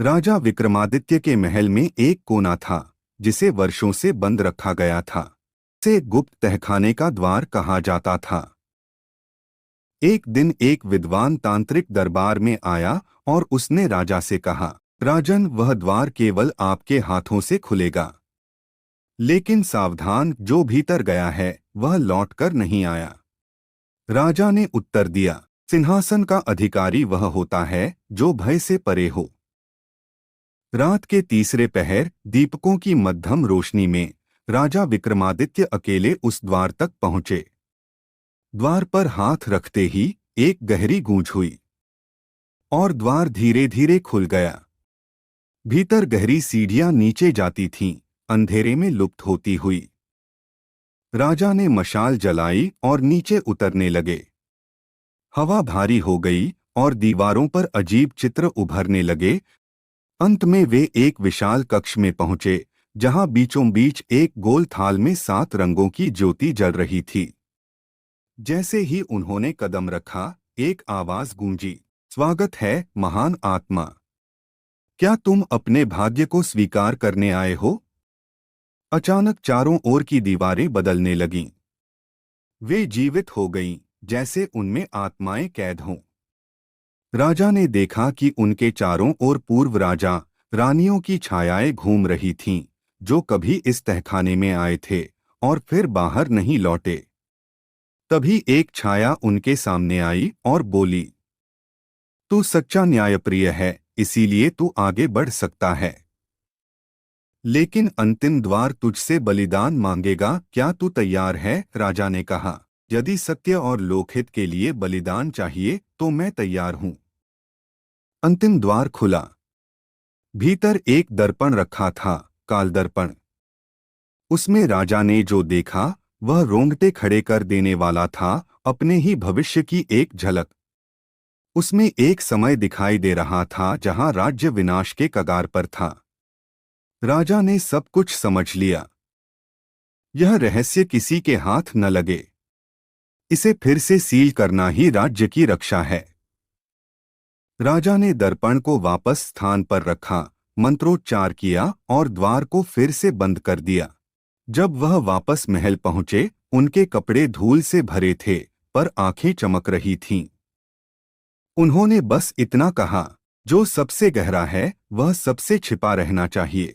राजा विक्रमादित्य के महल में एक कोना था जिसे वर्षों से बंद रखा गया था। इसे गुप्त तहखाने का द्वार कहा जाता था। एक दिन एक विद्वान तांत्रिक दरबार में आया और उसने राजा से कहा, राजन, वह द्वार केवल आपके हाथों से खुलेगा, लेकिन सावधान, जो भीतर गया है वह लौटकर नहीं आया। राजा ने उत्तर दिया, सिंहासन का अधिकारी वह होता है जो भय से परे हो। रात के तीसरे पहर दीपकों की मध्यम रोशनी में राजा विक्रमादित्य अकेले उस द्वार तक पहुंचे। द्वार पर हाथ रखते ही एक गहरी गूंज हुई और द्वार धीरे धीरे खुल गया। भीतर गहरी सीढ़ियां नीचे जाती थीं, अंधेरे में लुप्त होती हुई। राजा ने मशाल जलाई और नीचे उतरने लगे। हवा भारी हो गई और दीवारों पर अजीब चित्र उभरने लगे। अंत में वे एक विशाल कक्ष में पहुंचे जहां बीचों बीच एक गोल थाल में 7 रंगों की ज्योति जल रही थी। जैसे ही उन्होंने कदम रखा, एक आवाज गूंजी, स्वागत है महान आत्मा, क्या तुम अपने भाग्य को स्वीकार करने आए हो? अचानक चारों ओर की दीवारें बदलने लगीं। वे जीवित हो गईं, जैसे उनमें आत्माएं कैद हों। राजा ने देखा कि उनके चारों ओर पूर्व राजा रानियों की छायाएं घूम रही थीं, जो कभी इस तहखाने में आए थे और फिर बाहर नहीं लौटे। तभी एक छाया उनके सामने आई और बोली, तू सच्चा न्यायप्रिय है, इसीलिए तू आगे बढ़ सकता है, लेकिन अंतिम द्वार तुझसे बलिदान मांगेगा। क्या तू तैयार है? राजा ने कहा, यदि सत्य और लोकहित के लिए बलिदान चाहिए तो मैं तैयार हूं। अंतिम द्वार खुला। भीतर एक दर्पण रखा था, काल दर्पण। उसमें राजा ने जो देखा वह रोंगटे खड़े कर देने वाला था, अपने ही भविष्य की एक झलक। उसमें एक समय दिखाई दे रहा था जहां राज्य विनाश के कगार पर था। राजा ने सब कुछ समझ लिया। यह रहस्य किसी के हाथ न लगे। इसे फिर से सील करना ही राज्य की रक्षा है। राजा ने दर्पण को वापस स्थान पर रखा, मंत्रोच्चार किया और द्वार को फिर से बंद कर दिया। जब वह वापस महल पहुंचे, उनके कपड़े धूल से भरे थे, पर आंखें चमक रही थीं। उन्होंने बस इतना कहा, जो सबसे गहरा है वह सबसे छिपा रहना चाहिए।